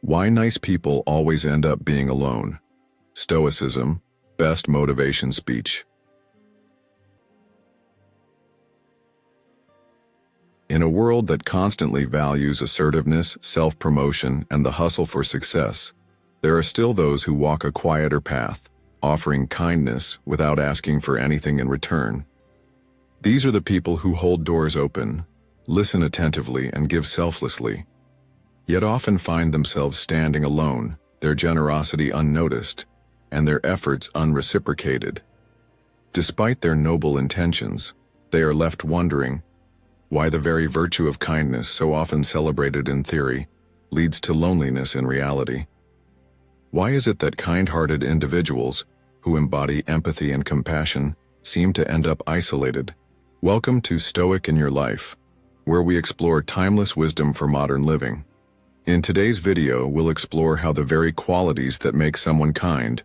Why nice people always end up being alone. Stoicism, best motivation speech. In a world that constantly values assertiveness, self-promotion, and the hustle for success, there are still those who walk a quieter path, offering kindness without asking for anything in return. These are the people who hold doors open, listen attentively, and give selflessly, yet often find themselves standing alone, their generosity unnoticed, and their efforts unreciprocated. Despite their noble intentions, they are left wondering why the very virtue of kindness, so often celebrated in theory, leads to loneliness in reality. Why is it that kind-hearted individuals who embody empathy and compassion seem to end up isolated? Welcome to Stoic in Your Life, where we explore timeless wisdom for modern living. In today's video, we'll explore how the very qualities that make someone kind,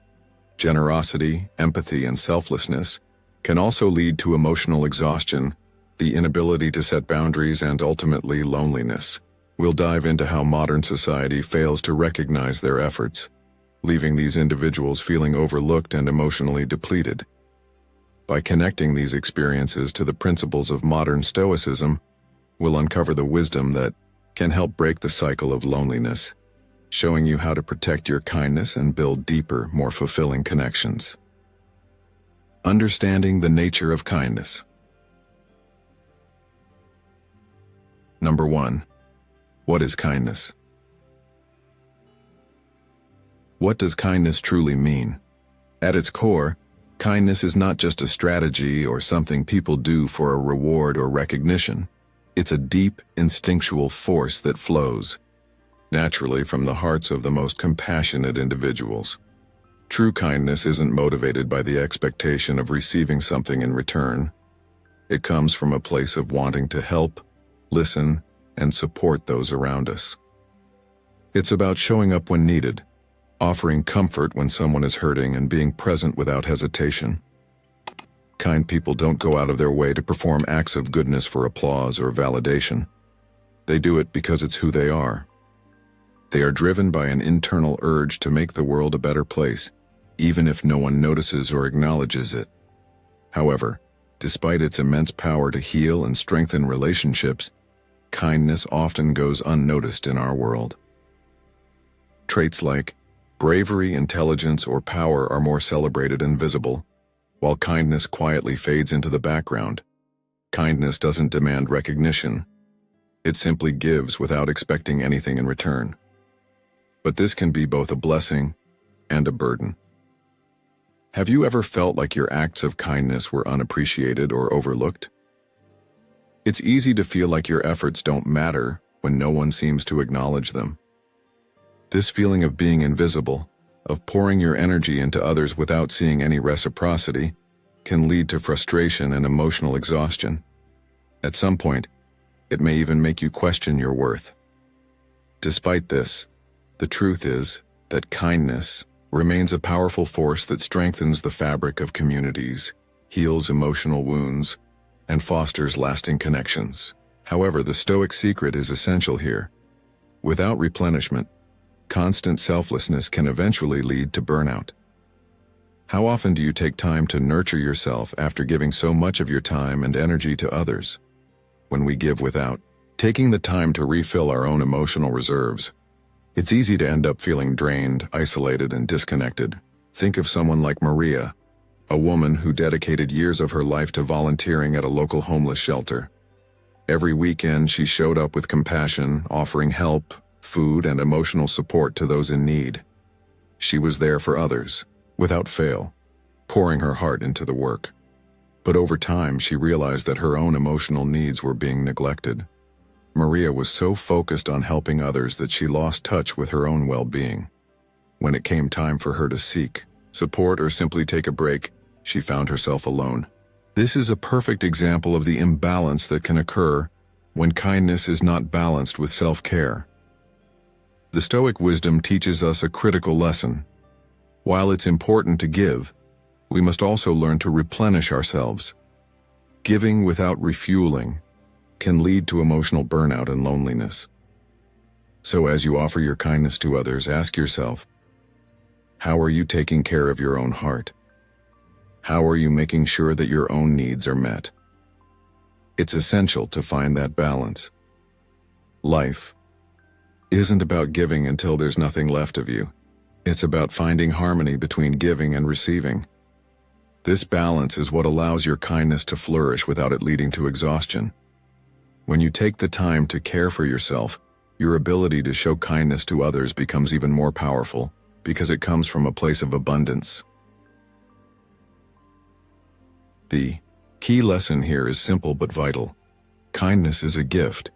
generosity, empathy, and selflessness, can also lead to emotional exhaustion, the inability to set boundaries, and ultimately loneliness. We'll dive into how modern society fails to recognize their efforts, leaving these individuals feeling overlooked and emotionally depleted. By connecting these experiences to the principles of modern Stoicism, we'll uncover the wisdom that can help break the cycle of loneliness, showing you how to protect your kindness and build deeper, more fulfilling connections. Understanding the nature of kindness. Number 1. What is kindness? What does kindness truly mean? At its core, kindness is not just a strategy or something people do for a reward or recognition. It's a deep, instinctual force that flows naturally from the hearts of the most compassionate individuals. True kindness isn't motivated by the expectation of receiving something in return. It comes from a place of wanting to help, listen, and support those around us. It's about showing up when needed, offering comfort when someone is hurting, and being present without hesitation. Kind people don't go out of their way to perform acts of goodness for applause or validation. They do it because it's who they are. They are driven by an internal urge to make the world a better place, even if no one notices or acknowledges it. However, despite its immense power to heal and strengthen relationships, kindness often goes unnoticed in our world. Traits like bravery, intelligence, or power are more celebrated and visible, while kindness quietly fades into the background. Kindness doesn't demand recognition. It simply gives without expecting anything in return. But this can be both a blessing and a burden. Have you ever felt like your acts of kindness were unappreciated or overlooked? It's easy to feel like your efforts don't matter when no one seems to acknowledge them. This feeling of being invisible, of pouring your energy into others without seeing any reciprocity, can lead to frustration and emotional exhaustion. At some point, it may even make you question your worth. Despite this, the truth is that kindness remains a powerful force that strengthens the fabric of communities, heals emotional wounds, and fosters lasting connections. However, the Stoic secret is essential here. Without replenishment, constant selflessness can eventually lead to burnout. How often do you take time to nurture yourself after giving so much of your time and energy to others? When we give without taking the time to refill our own emotional reserves, it's easy to end up feeling drained, isolated, and disconnected. Think of someone like Maria, a woman who dedicated years of her life to volunteering at a local homeless shelter. Every weekend, she showed up with compassion, offering help, food, and emotional support to those in need. She was there for others, without fail, pouring her heart into the work. But over time, she realized that her own emotional needs were being neglected. Maria was so focused on helping others that she lost touch with her own well-being. When it came time for her to seek support or simply take a break, she found herself alone. This is a perfect example of the imbalance that can occur when kindness is not balanced with self-care. The Stoic wisdom teaches us a critical lesson. While it's important to give, we must also learn to replenish ourselves. Giving without refueling can lead to emotional burnout and loneliness. So as you offer your kindness to others, ask yourself, how are you taking care of your own heart? How are you making sure that your own needs are met? It's essential to find that balance. Life isn't about giving until there's nothing left of you. It's about finding harmony between giving and receiving. This balance is what allows your kindness to flourish without it leading to exhaustion. When you take the time to care for yourself, your ability to show kindness to others becomes even more powerful because it comes from a place of abundance. The key lesson here is simple but vital. Kindness is a gift,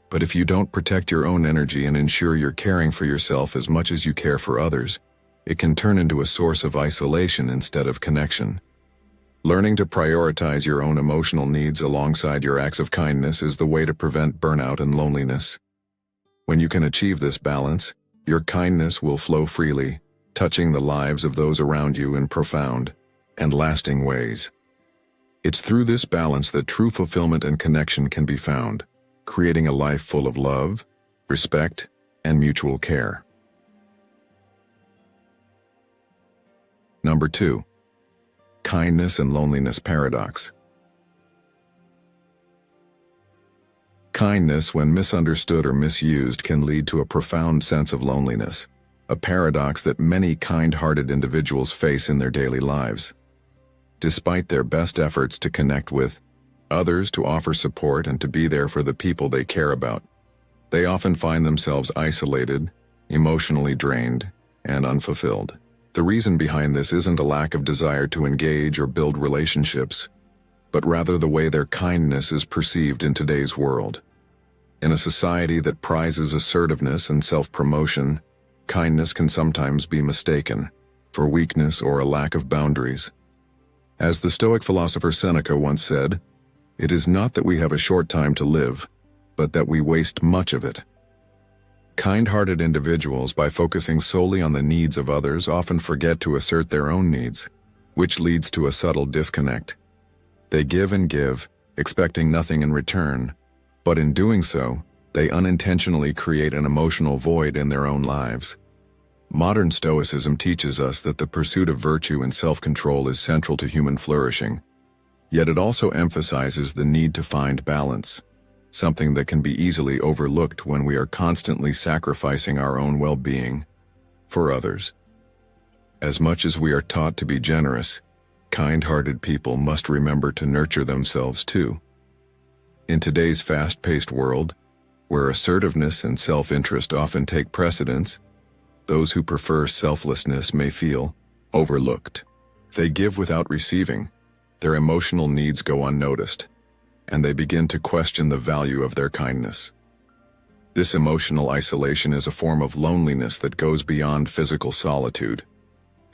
but if you don't protect your own energy and ensure you're caring for yourself as much as you care for others, it can turn into a source of isolation instead of connection. Learning to prioritize your own emotional needs alongside your acts of kindness is the way to prevent burnout and loneliness. When you can achieve this balance, your kindness will flow freely, touching the lives of those around you in profound and lasting ways. It's through this balance that true fulfillment and connection can be found, creating a life full of love, respect, and mutual care. Number 2. Kindness and loneliness paradox. Kindness, when misunderstood or misused, can lead to a profound sense of loneliness, a paradox that many kind-hearted individuals face in their daily lives. Despite their best efforts to connect with others, to offer support, and to be there for the people they care about, they often find themselves isolated, emotionally drained, and unfulfilled. The reason behind this isn't a lack of desire to engage or build relationships, but rather the way their kindness is perceived in today's world. In a society that prizes assertiveness and self-promotion, kindness can sometimes be mistaken for weakness or a lack of boundaries. As the Stoic philosopher Seneca once said, "It is not that we have a short time to live, but that we waste much of it." Kind-hearted individuals, by focusing solely on the needs of others, often forget to assert their own needs, which leads to a subtle disconnect. They give and give, expecting nothing in return, but in doing so, they unintentionally create an emotional void in their own lives. Modern Stoicism teaches us that the pursuit of virtue and self-control is central to human flourishing, yet it also emphasizes the need to find balance, something that can be easily overlooked when we are constantly sacrificing our own well-being for others. As much as we are taught to be generous, kind-hearted people must remember to nurture themselves too. In today's fast-paced world, where assertiveness and self-interest often take precedence, those who prefer selflessness may feel overlooked. They give without receiving, their emotional needs go unnoticed, and they begin to question the value of their kindness. This emotional isolation is a form of loneliness that goes beyond physical solitude.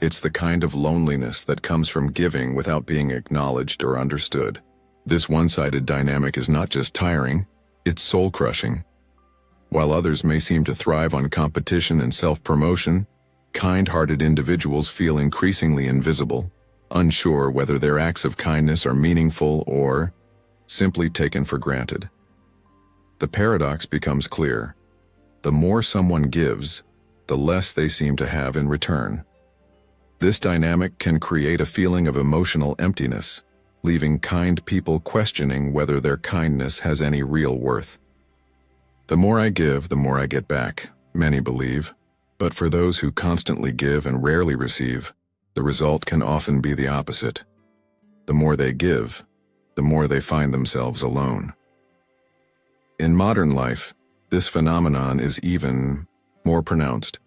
It's the kind of loneliness that comes from giving without being acknowledged or understood. This one-sided dynamic is not just tiring, it's soul-crushing. While others may seem to thrive on competition and self-promotion, kind-hearted individuals feel increasingly invisible, unsure whether their acts of kindness are meaningful or simply taken for granted. The paradox becomes clear. The more someone gives, the less they seem to have in return. This dynamic can create a feeling of emotional emptiness, leaving kind people questioning whether their kindness has any real worth. The more I give, the more I get back, many believe, but for those who constantly give and rarely receive, the result can often be the opposite. The more they give, the more they find themselves alone. In modern life, this phenomenon is even more pronounced.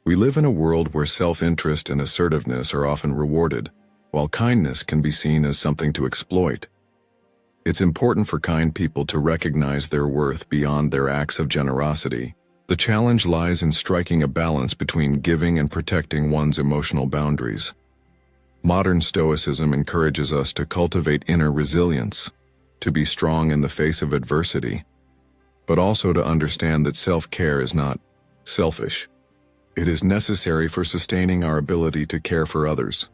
We live in a world where self-interest and assertiveness are often rewarded, while kindness can be seen as something to exploit. It's important for kind people to recognize their worth beyond their acts of generosity. The challenge lies in striking a balance between giving and protecting one's emotional boundaries. Modern Stoicism encourages us to cultivate inner resilience, to be strong in the face of adversity, but also to understand that self-care is not selfish. It is necessary for sustaining our ability to care for others.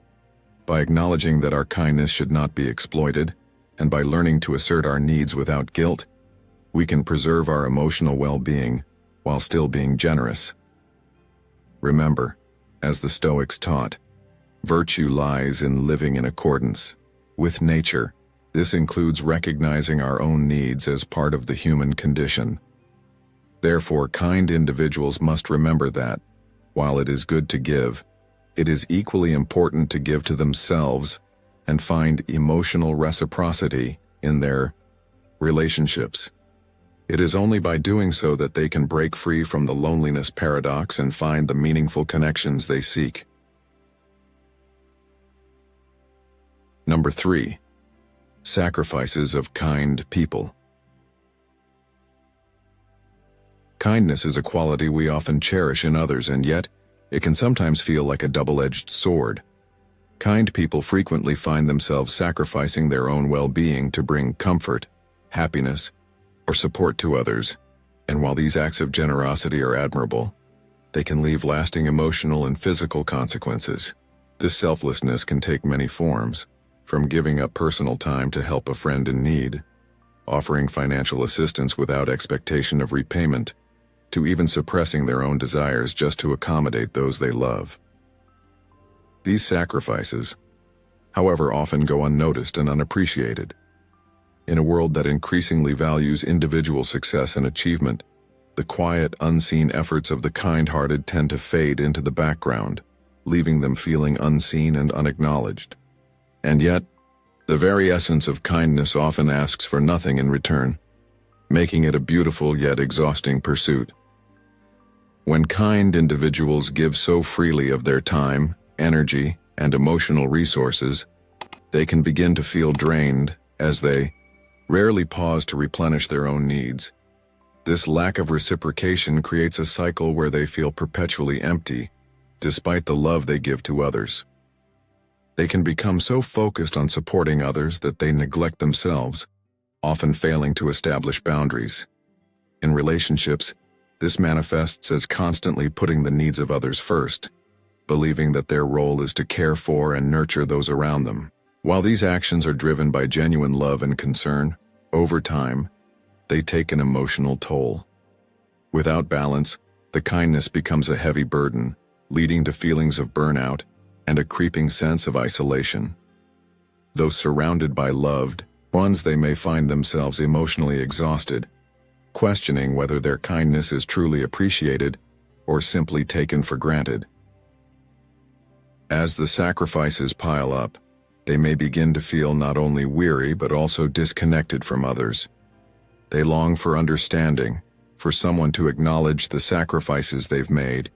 By acknowledging that our kindness should not be exploited, and by learning to assert our needs without guilt, we can preserve our emotional well-being while still being generous. Remember, as the Stoics taught, virtue lies in living in accordance with nature. This includes recognizing our own needs as part of the human condition. Therefore, kind individuals must remember that, while it is good to give, it is equally important to give to themselves and find emotional reciprocity in their relationships. It is only by doing so that they can break free from the loneliness paradox and find the meaningful connections they seek. Number 3. Sacrifices of kind people. Kindness is a quality we often cherish in others, and yet, it can sometimes feel like a double-edged sword. Kind people frequently find themselves sacrificing their own well-being to bring comfort, happiness, or support to others, and while these acts of generosity are admirable, they can leave lasting emotional and physical consequences. This selflessness can take many forms, from giving up personal time to help a friend in need, offering financial assistance without expectation of repayment, to even suppressing their own desires just to accommodate those they love. These sacrifices, however, often go unnoticed and unappreciated. In a world that increasingly values individual success and achievement, the quiet, unseen efforts of the kind-hearted tend to fade into the background, leaving them feeling unseen and unacknowledged. And yet, the very essence of kindness often asks for nothing in return, making it a beautiful yet exhausting pursuit. When kind individuals give so freely of their time, energy, and emotional resources, they can begin to feel drained as they rarely pause to replenish their own needs. This lack of reciprocation creates a cycle where they feel perpetually empty, despite the love they give to others. They can become so focused on supporting others that they neglect themselves, often failing to establish boundaries. In relationships, this manifests as constantly putting the needs of others first, believing that their role is to care for and nurture those around them. While these actions are driven by genuine love and concern, over time, they take an emotional toll. Without balance, the kindness becomes a heavy burden, leading to feelings of burnout and a creeping sense of isolation. Though surrounded by loved ones, they may find themselves emotionally exhausted, questioning whether their kindness is truly appreciated or simply taken for granted. As the sacrifices pile up, they may begin to feel not only weary but also disconnected from others. They long for understanding, for someone to acknowledge the sacrifices they've made,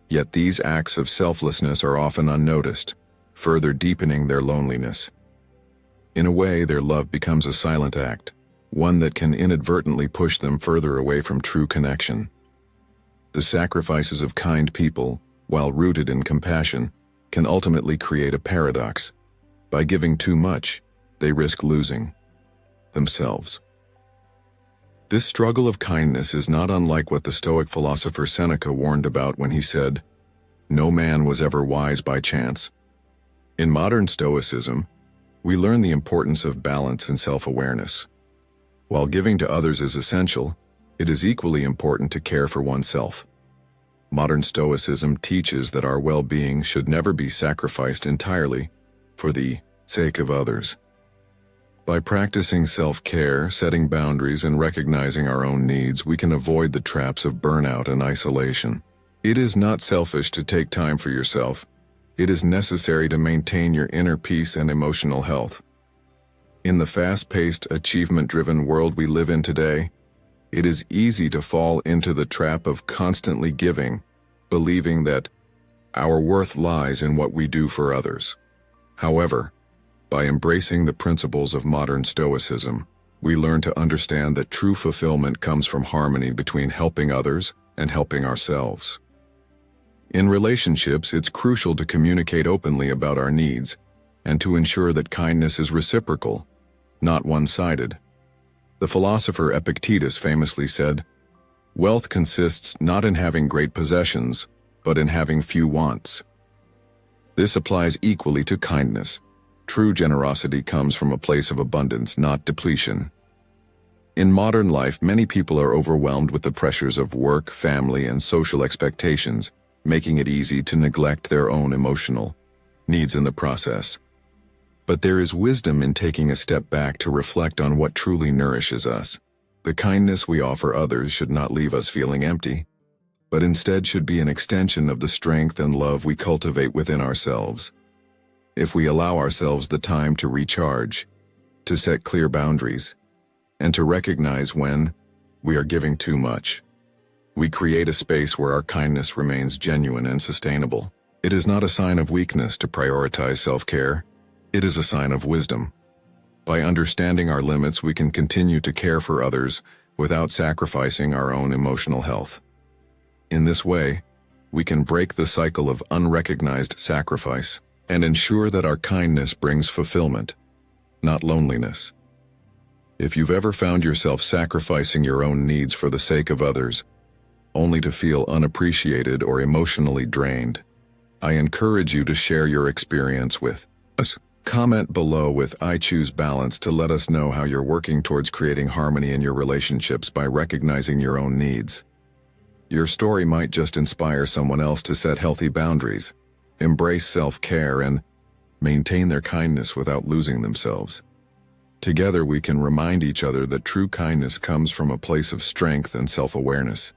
yet these acts of selflessness are often unnoticed, further deepening their loneliness. In a way, their love becomes a silent act, one that can inadvertently push them further away from true connection. The sacrifices of kind people, while rooted in compassion, can ultimately create a paradox. By giving too much, they risk losing themselves. This struggle of kindness is not unlike what the Stoic philosopher Seneca warned about when he said, "No man was ever wise by chance." In modern Stoicism, we learn the importance of balance and self-awareness. While giving to others is essential, it is equally important to care for oneself. Modern Stoicism teaches that our well-being should never be sacrificed entirely for the sake of others. By practicing self-care, setting boundaries, and recognizing our own needs, we can avoid the traps of burnout and isolation. It is not selfish to take time for yourself. It is necessary to maintain your inner peace and emotional health. In the fast-paced, achievement-driven world we live in today, it is easy to fall into the trap of constantly giving, believing that our worth lies in what we do for others. However, by embracing the principles of modern Stoicism, we learn to understand that true fulfillment comes from harmony between helping others and helping ourselves. In relationships, it's crucial to communicate openly about our needs and to ensure that kindness is reciprocal, not one-sided. The philosopher Epictetus famously said, "Wealth consists not in having great possessions, but in having few wants." This applies equally to kindness. True generosity comes from a place of abundance, not depletion. In modern life, many people are overwhelmed with the pressures of work, family, and social expectations, making it easy to neglect their own emotional needs in the process. But there is wisdom in taking a step back to reflect on what truly nourishes us. The kindness we offer others should not leave us feeling empty, but instead should be an extension of the strength and love we cultivate within ourselves. If we allow ourselves the time to recharge, to set clear boundaries, and to recognize when we are giving too much, we create a space where our kindness remains genuine and sustainable. It is not a sign of weakness to prioritize self-care. It is a sign of wisdom. By understanding our limits, we can continue to care for others without sacrificing our own emotional health. In this way, we can break the cycle of unrecognized sacrifice and ensure that our kindness brings fulfillment, not loneliness. If you've ever found yourself sacrificing your own needs for the sake of others, only to feel unappreciated or emotionally drained, I encourage you to share your experience with us. Comment below with "I choose balance" to let us know how you're working towards creating harmony in your relationships by recognizing your own needs. Your story might just inspire someone else to set healthy boundaries, embrace self-care, and maintain their kindness without losing themselves. Together we can remind each other that true kindness comes from a place of strength and self-awareness.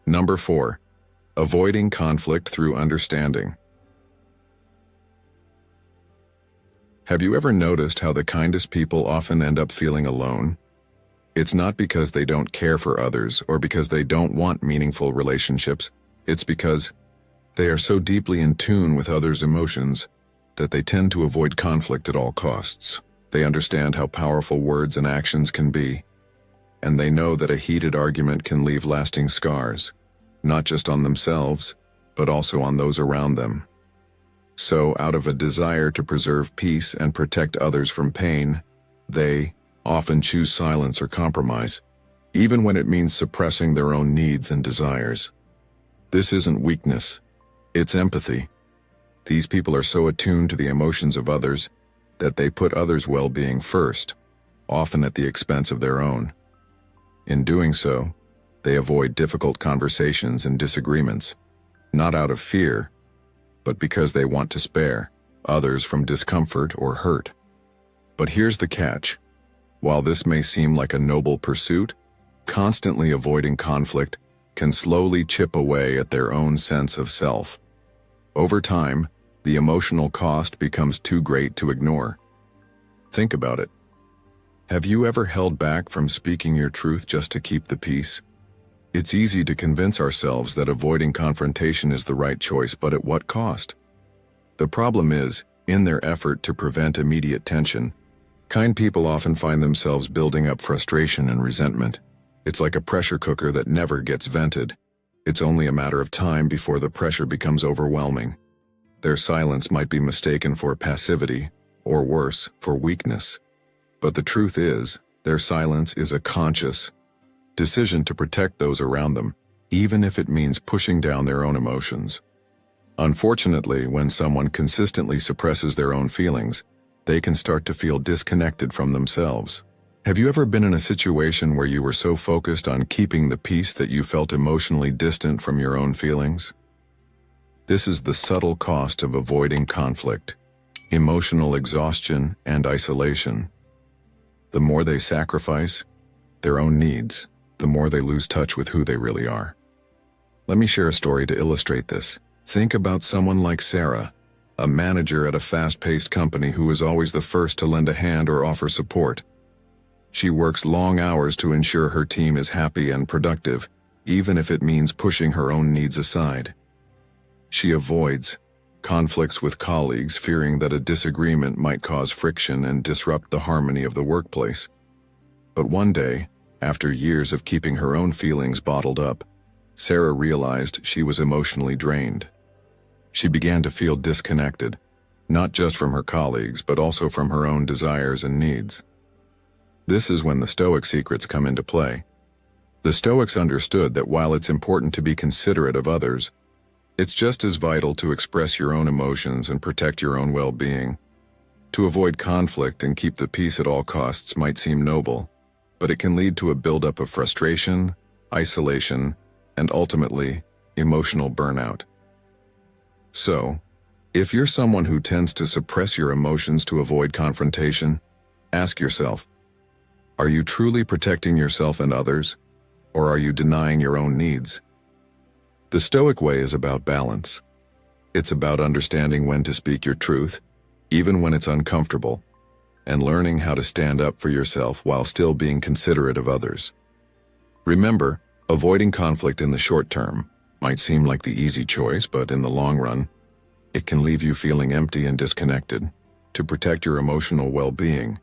Number 4. Avoiding conflict through understanding. Have you ever noticed how the kindest people often end up feeling alone? It's not because they don't care for others or because they don't want meaningful relationships. It's because they are so deeply in tune with others' emotions that they tend to avoid conflict at all costs. They understand how powerful words and actions can be, and they know that a heated argument can leave lasting scars, not just on themselves, but also on those around them. So, out of a desire to preserve peace and protect others from pain, they often choose silence or compromise, even when it means suppressing their own needs and desires. This isn't weakness, it's empathy. These people are so attuned to the emotions of others that they put others' well-being first, often at the expense of their own. In doing so, they avoid difficult conversations and disagreements, not out of fear, but because they want to spare others from discomfort or hurt. But here's the catch. While this may seem like a noble pursuit, constantly avoiding conflict can slowly chip away at their own sense of self. Over time, the emotional cost becomes too great to ignore. Think about it. Have you ever held back from speaking your truth just to keep the peace? It's easy to convince ourselves that avoiding confrontation is the right choice, but at what cost? The problem is, in their effort to prevent immediate tension, kind people often find themselves building up frustration and resentment. It's like a pressure cooker that never gets vented. It's only a matter of time before the pressure becomes overwhelming. Their silence might be mistaken for passivity, or worse, for weakness. But the truth is, their silence is a conscious decision to protect those around them, even if it means pushing down their own emotions. Unfortunately, when someone consistently suppresses their own feelings, they can start to feel disconnected from themselves. Have you ever been in a situation where you were so focused on keeping the peace that you felt emotionally distant from your own feelings? This is the subtle cost of avoiding conflict: emotional exhaustion and isolation. The more they sacrifice their own needs, the more they lose touch with who they really are. Let me share a story to illustrate this. Think about someone like Sarah, a manager at a fast-paced company who is always the first to lend a hand or offer support. She works long hours to ensure her team is happy and productive, even if it means pushing her own needs aside. She avoids conflicts with colleagues, fearing that a disagreement might cause friction and disrupt the harmony of the workplace. But one day, after years of keeping her own feelings bottled up, Sarah realized she was emotionally drained. She began to feel disconnected, not just from her colleagues, but also from her own desires and needs. This is when the Stoic secrets come into play. The Stoics understood that while it's important to be considerate of others, it's just as vital to express your own emotions and protect your own well-being. To avoid conflict and keep the peace at all costs might seem noble, but it can lead to a buildup of frustration, isolation, and ultimately, emotional burnout. So, if you're someone who tends to suppress your emotions to avoid confrontation, ask yourself, are you truly protecting yourself and others, or are you denying your own needs? The Stoic way is about balance. It's about understanding when to speak your truth, even when it's uncomfortable, and learning how to stand up for yourself while still being considerate of others. Remember, avoiding conflict in the short term might seem like the easy choice, but in the long run, it can leave you feeling empty and disconnected. To protect your emotional well-being,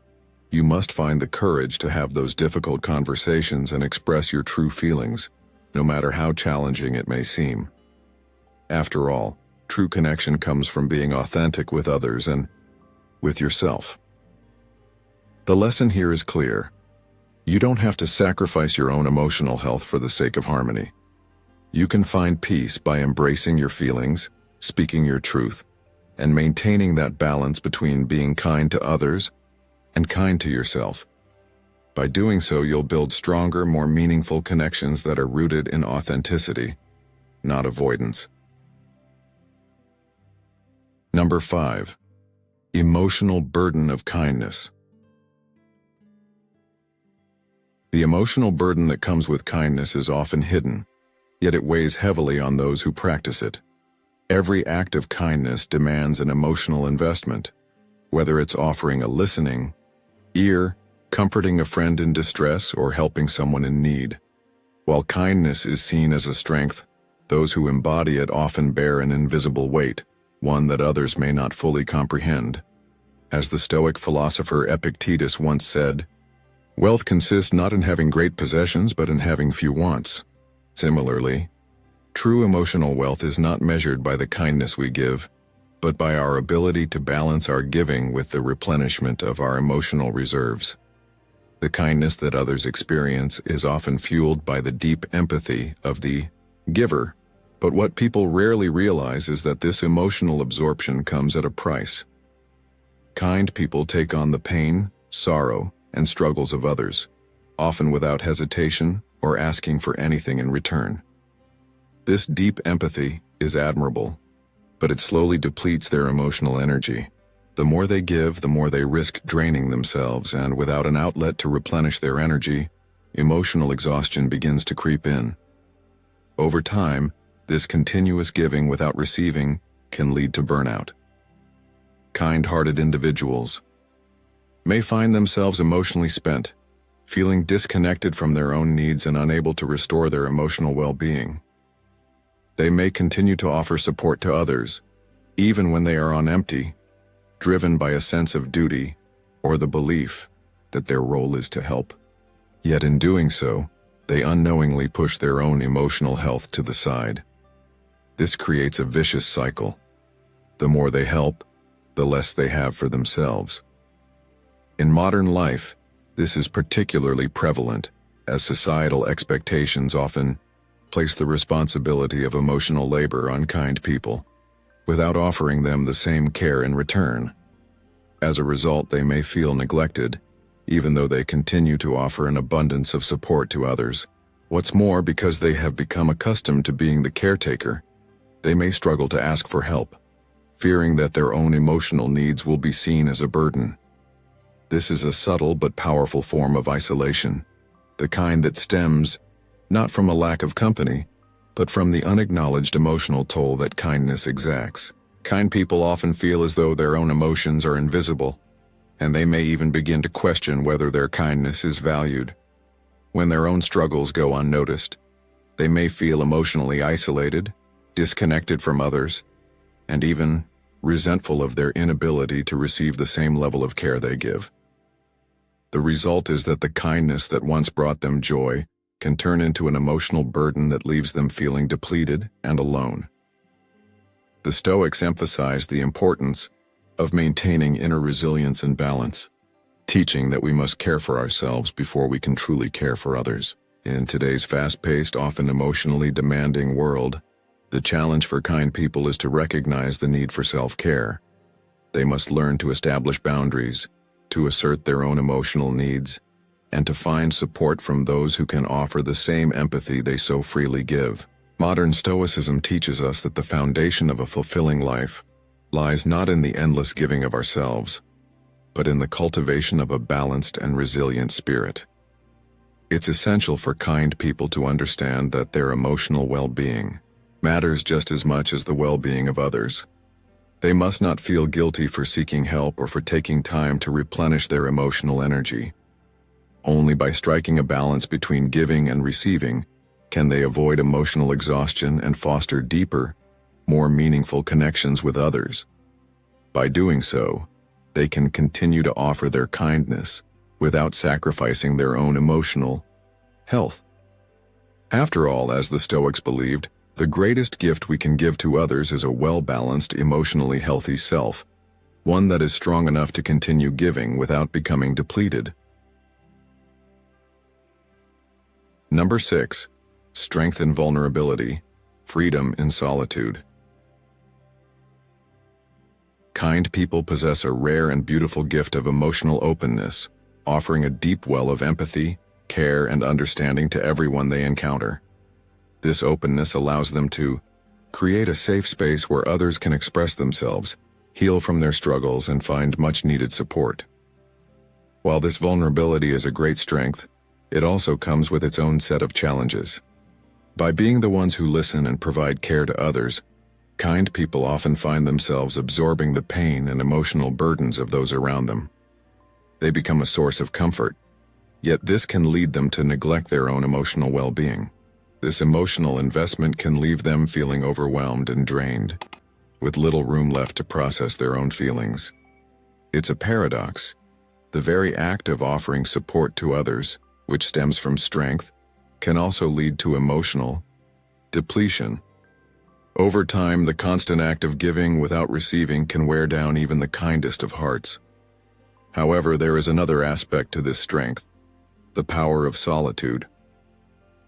you must find the courage to have those difficult conversations and express your true feelings, no matter how challenging it may seem. After all, true connection comes from being authentic with others and with yourself. The lesson here is clear. You don't have to sacrifice your own emotional health for the sake of harmony. You can find peace by embracing your feelings, speaking your truth, and maintaining that balance between being kind to others and kind to yourself. By doing so, you'll build stronger, more meaningful connections that are rooted in authenticity, not avoidance. Number 5. Emotional burden of kindness. The emotional burden that comes with kindness is often hidden, yet it weighs heavily on those who practice it. Every act of kindness demands an emotional investment, whether it's offering a listening ear, comforting a friend in distress, or helping someone in need. While kindness is seen as a strength, those who embody it often bear an invisible weight, one that others may not fully comprehend. As the Stoic philosopher Epictetus once said, "Wealth consists not in having great possessions, but in having few wants." Similarly, true emotional wealth is not measured by the kindness we give, but by our ability to balance our giving with the replenishment of our emotional reserves. The kindness that others experience is often fueled by the deep empathy of the giver, but what people rarely realize is that this emotional absorption comes at a price. Kind people take on the pain, sorrow, and struggles of others, often without hesitation or asking for anything in return. This deep empathy is admirable, but it slowly depletes their emotional energy. The more they give, the more they risk draining themselves, and without an outlet to replenish their energy, emotional exhaustion begins to creep in. Over time, this continuous giving without receiving can lead to burnout. Kind-hearted individuals may find themselves emotionally spent, feeling disconnected from their own needs and unable to restore their emotional well-being. They may continue to offer support to others, even when they are on empty, driven by a sense of duty or the belief that their role is to help. Yet in doing so, they unknowingly push their own emotional health to the side. This creates a vicious cycle. The more they help, the less they have for themselves. In modern life, this is particularly prevalent, as societal expectations often place the responsibility of emotional labor on kind people, without offering them the same care in return. As a result, they may feel neglected, even though they continue to offer an abundance of support to others. What's more, because they have become accustomed to being the caretaker, they may struggle to ask for help, fearing that their own emotional needs will be seen as a burden. This is a subtle but powerful form of isolation, the kind that stems not from a lack of company, but from the unacknowledged emotional toll that kindness exacts. Kind people often feel as though their own emotions are invisible, and they may even begin to question whether their kindness is valued. When their own struggles go unnoticed, they may feel emotionally isolated, disconnected from others, and even resentful of their inability to receive the same level of care they give. The result is that the kindness that once brought them joy can turn into an emotional burden that leaves them feeling depleted and alone. The Stoics emphasize the importance of maintaining inner resilience and balance, teaching that we must care for ourselves before we can truly care for others. In today's fast-paced, often emotionally demanding world, the challenge for kind people is to recognize the need for self-care. They must learn to establish boundaries, to assert their own emotional needs, and to find support from those who can offer the same empathy they so freely give. Modern Stoicism teaches us that the foundation of a fulfilling life lies not in the endless giving of ourselves, but in the cultivation of a balanced and resilient spirit. It's essential for kind people to understand that their emotional well-being matters just as much as the well-being of others. They must not feel guilty for seeking help or for taking time to replenish their emotional energy. Only by striking a balance between giving and receiving can they avoid emotional exhaustion and foster deeper, more meaningful connections with others. By doing so, they can continue to offer their kindness without sacrificing their own emotional health. After all, as the Stoics believed, the greatest gift we can give to others is a well-balanced, emotionally healthy self, one that is strong enough to continue giving without becoming depleted. Number 6. Strength in vulnerability, freedom in solitude. Kind people possess a rare and beautiful gift of emotional openness, offering a deep well of empathy, care, and understanding to everyone they encounter. This openness allows them to create a safe space where others can express themselves, heal from their struggles, and find much-needed support. While this vulnerability is a great strength, it also comes with its own set of challenges. By being the ones who listen and provide care to others, kind people often find themselves absorbing the pain and emotional burdens of those around them. They become a source of comfort, yet this can lead them to neglect their own emotional well-being. This emotional investment can leave them feeling overwhelmed and drained, with little room left to process their own feelings. It's a paradox. The very act of offering support to others, which stems from strength, can also lead to emotional depletion. Over time, the constant act of giving without receiving can wear down even the kindest of hearts. However, there is another aspect to this strength: the power of solitude.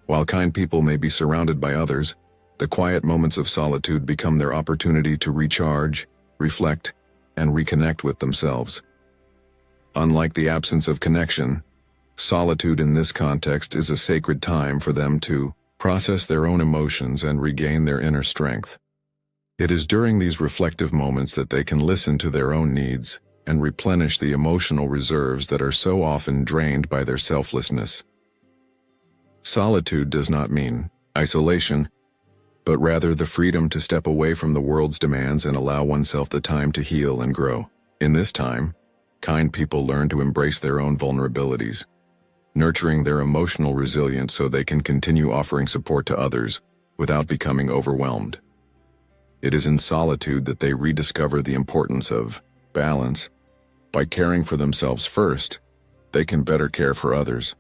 While kind people may be surrounded by others, the quiet moments of solitude become their opportunity to recharge, reflect, and reconnect with themselves. Unlike the absence of connection, solitude in this context is a sacred time for them to process their own emotions and regain their inner strength. It is during these reflective moments that they can listen to their own needs and replenish the emotional reserves that are so often drained by their selflessness. Solitude does not mean isolation, but rather the freedom to step away from the world's demands and allow oneself the time to heal and grow. In this time, kind people learn to embrace their own vulnerabilities, nurturing their emotional resilience so they can continue offering support to others without becoming overwhelmed. It is in solitude that they rediscover the importance of balance. By caring for themselves first, they can better care for others.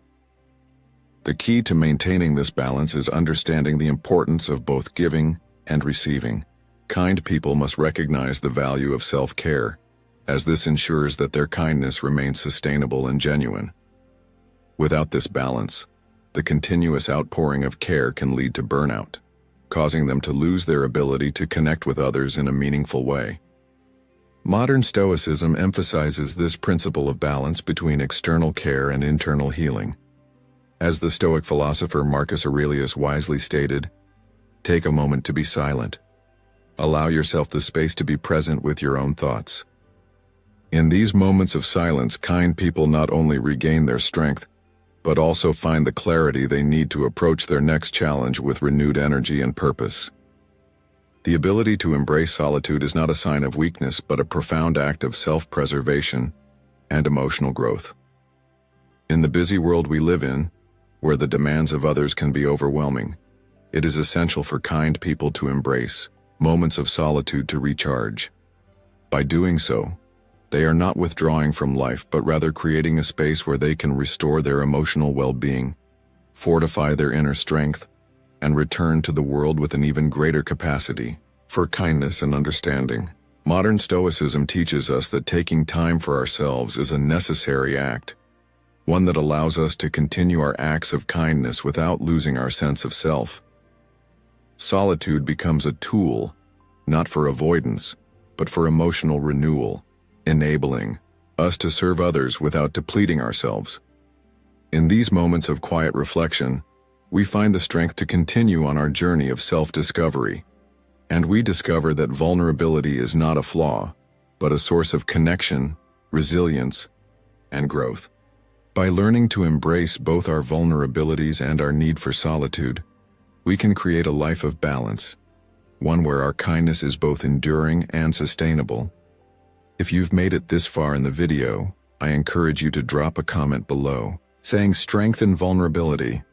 The key to maintaining this balance is understanding the importance of both giving and receiving. Kind people must recognize the value of self-care, as this ensures that their kindness remains sustainable and genuine. Without this balance, the continuous outpouring of care can lead to burnout, causing them to lose their ability to connect with others in a meaningful way. Modern Stoicism emphasizes this principle of balance between external care and internal healing. As the Stoic philosopher Marcus Aurelius wisely stated, "Take a moment to be silent. Allow yourself the space to be present with your own thoughts." In these moments of silence, kind people not only regain their strength, but also find the clarity they need to approach their next challenge with renewed energy and purpose. The ability to embrace solitude is not a sign of weakness, but a profound act of self-preservation and emotional growth. In the busy world we live in, where the demands of others can be overwhelming, it is essential for kind people to embrace moments of solitude to recharge. By doing so, they are not withdrawing from life, but rather creating a space where they can restore their emotional well-being, fortify their inner strength, and return to the world with an even greater capacity for kindness and understanding. Modern Stoicism teaches us that taking time for ourselves is a necessary act, one that allows us to continue our acts of kindness without losing our sense of self. Solitude becomes a tool, not for avoidance, but for emotional renewal. enabling us to serve others without depleting ourselves. In these moments of quiet reflection, we find the strength to continue on our journey of self-discovery, and we discover that vulnerability is not a flaw, but a source of connection, resilience, and growth. By learning to embrace both our vulnerabilities and our need for solitude, we can create a life of balance, one where our kindness is both enduring and sustainable. If you've made it this far in the video, I encourage you to drop a comment below, saying strength and vulnerability.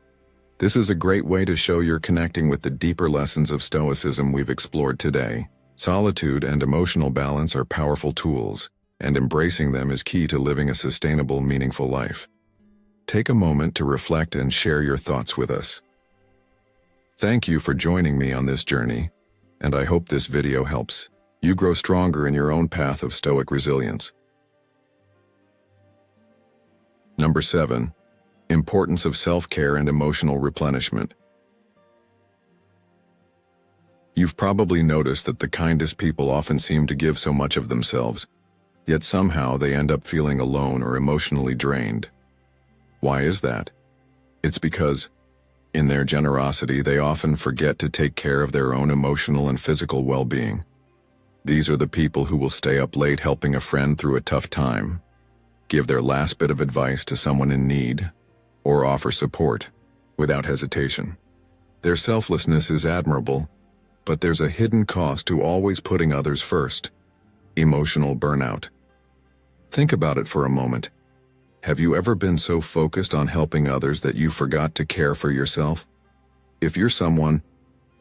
This is a great way to show you're connecting with the deeper lessons of Stoicism we've explored today. Solitude and emotional balance are powerful tools, and embracing them is key to living a sustainable, meaningful life. Take a moment to reflect and share your thoughts with us. Thank you for joining me on this journey, and I hope this video helps you grow stronger in your own path of Stoic resilience. Number 7. Importance of self-care and emotional replenishment. You've probably noticed that the kindest people often seem to give so much of themselves, yet somehow they end up feeling alone or emotionally drained. Why is that? It's because, in their generosity, they often forget to take care of their own emotional and physical well-being. These are the people who will stay up late helping a friend through a tough time, give their last bit of advice to someone in need, or offer support without hesitation. Their selflessness is admirable, but there's a hidden cost to always putting others first: emotional burnout. Think about it for a moment. Have you ever been so focused on helping others that you forgot to care for yourself? If you're someone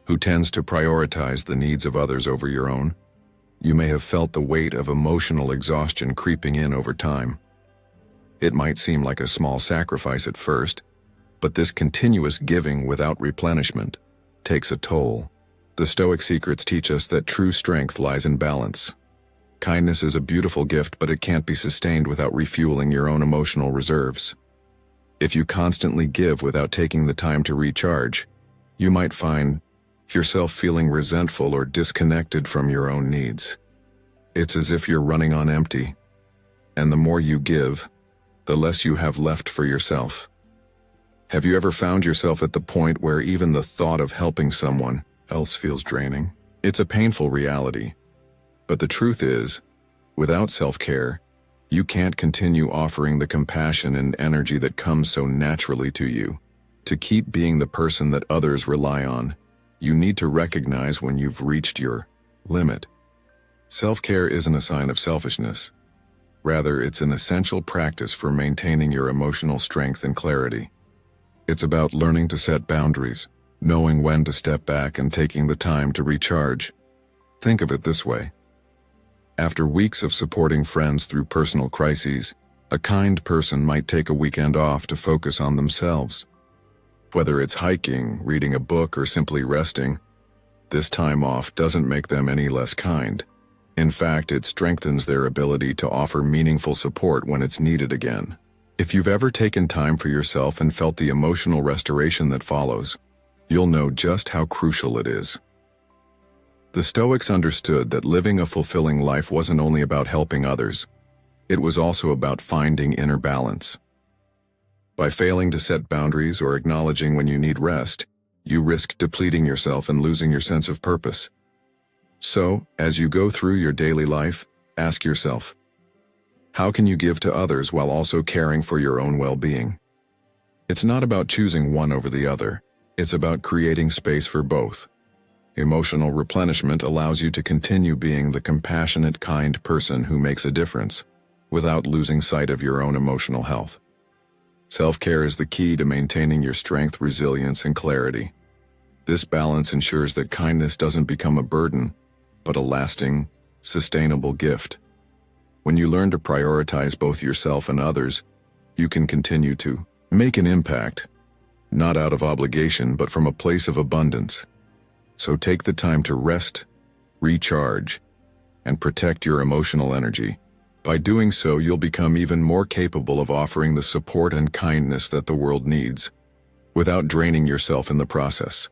who tends to prioritize the needs of others over your own, you may have felt the weight of emotional exhaustion creeping in over time. It might seem like a small sacrifice at first, but this continuous giving without replenishment takes a toll. The Stoic secrets teach us that true strength lies in balance. Kindness is a beautiful gift, but it can't be sustained without refueling your own emotional reserves. If you constantly give without taking the time to recharge, you might find yourself feeling resentful or disconnected from your own needs. It's as if you're running on empty, and the more you give, the less you have left for yourself. Have you ever found yourself at the point where even the thought of helping someone else feels draining? It's a painful reality, but the truth is, without self-care, you can't continue offering the compassion and energy that comes so naturally to you. To keep being the person that others rely on, you need to recognize when you've reached your limit. Self-care isn't a sign of selfishness. Rather, it's an essential practice for maintaining your emotional strength and clarity. It's about learning to set boundaries, knowing when to step back, and taking the time to recharge. Think of it this way. After weeks of supporting friends through personal crises, a kind person might take a weekend off to focus on themselves. Whether it's hiking, reading a book, or simply resting, this time off doesn't make them any less kind. In fact, it strengthens their ability to offer meaningful support when it's needed again. If you've ever taken time for yourself and felt the emotional restoration that follows, you'll know just how crucial it is. The Stoics understood that living a fulfilling life wasn't only about helping others, it was also about finding inner balance. By failing to set boundaries or acknowledging when you need rest, you risk depleting yourself and losing your sense of purpose. So, as you go through your daily life, ask yourself, how can you give to others while also caring for your own well-being? It's not about choosing one over the other. It's about creating space for both. Emotional replenishment allows you to continue being the compassionate, kind person who makes a difference, without losing sight of your own emotional health. Self-care is the key to maintaining your strength, resilience, and clarity. This balance ensures that kindness doesn't become a burden, but a lasting, sustainable gift. When you learn to prioritize both yourself and others, you can continue to make an impact, not out of obligation, but from a place of abundance. So take the time to rest, recharge, and protect your emotional energy. By doing so, you'll become even more capable of offering the support and kindness that the world needs, without draining yourself in the process.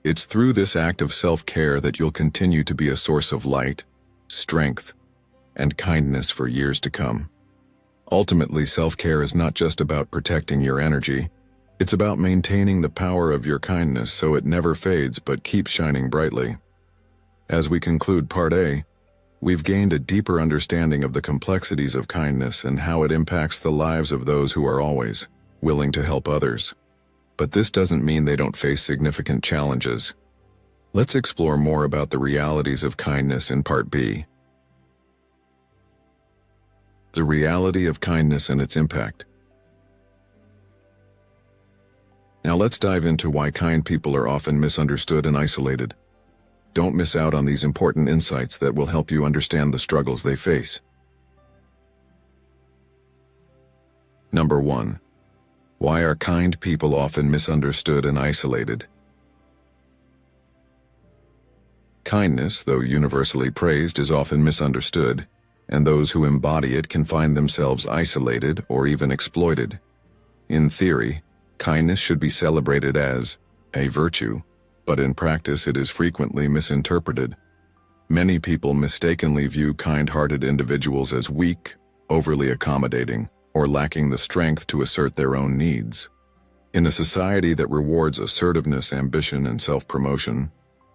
It's through this act of self-care that you'll continue to be a source of light, strength, and kindness for years to come. Ultimately, self-care is not just about protecting your energy, it's about maintaining the power of your kindness so it never fades but keeps shining brightly. As we conclude Part A, we've gained a deeper understanding of the complexities of kindness and how it impacts the lives of those who are always willing to help others. But this doesn't mean they don't face significant challenges. Let's explore more about the realities of kindness in Part B. The reality of kindness and its impact. Now let's dive into why kind people are often misunderstood and isolated. Don't miss out on these important insights that will help you understand the struggles they face. Number 1. Why are kind people often misunderstood and isolated? Kindness, though universally praised, is often misunderstood, and those who embody it can find themselves isolated or even exploited. In theory, kindness should be celebrated as a virtue, but in practice it is frequently misinterpreted. Many people mistakenly view kind-hearted individuals as weak, overly accommodating, or lacking the strength to assert their own needs. In a society that rewards assertiveness, ambition, and self-promotion,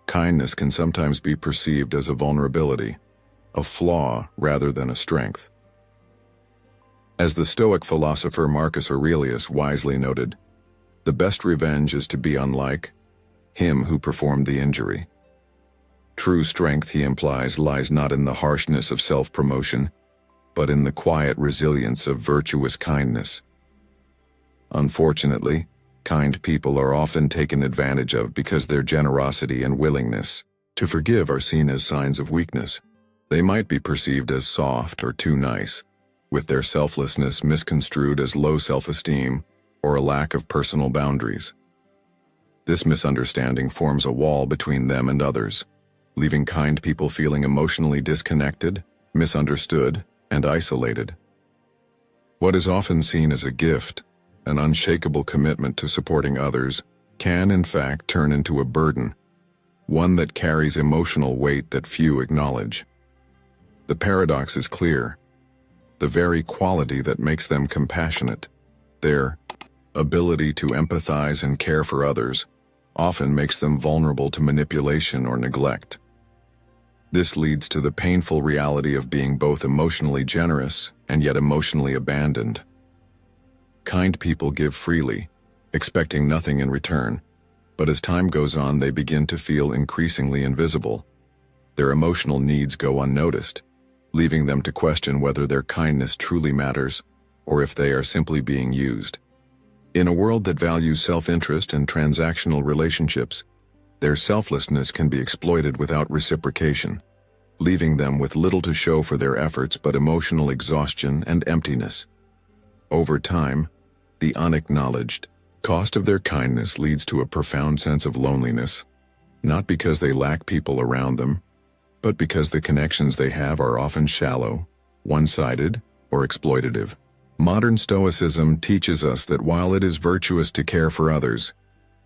kindness can sometimes be perceived as a vulnerability, a flaw rather than a strength. As the Stoic philosopher Marcus Aurelius wisely noted, "The best revenge is to be unlike him who performed the injury." True strength, he implies, lies not in the harshness of self-promotion, but in the quiet resilience of virtuous kindness. Unfortunately, kind people are often taken advantage of because their generosity and willingness to forgive are seen as signs of weakness. They might be perceived as soft or too nice, with their selflessness misconstrued as low self-esteem or a lack of personal boundaries. This misunderstanding forms a wall between them and others, leaving kind people feeling emotionally disconnected, misunderstood, and isolated. What is often seen as a gift, an unshakable commitment to supporting others, can in fact turn into a burden, one that carries emotional weight that few acknowledge. The paradox is clear. The very quality that makes them compassionate, their ability to empathize and care for others, often makes them vulnerable to manipulation or neglect. This leads to the painful reality of being both emotionally generous and yet emotionally abandoned. Kind people give freely, expecting nothing in return, but as time goes on they begin to feel increasingly invisible. Their emotional needs go unnoticed, leaving them to question whether their kindness truly matters or if they are simply being used. In a world that values self-interest and transactional relationships, their selflessness can be exploited without reciprocation, leaving them with little to show for their efforts but emotional exhaustion and emptiness. Over time, the unacknowledged cost of their kindness leads to a profound sense of loneliness, not because they lack people around them, but because the connections they have are often shallow, one-sided, or exploitative. Modern Stoicism teaches us that while it is virtuous to care for others,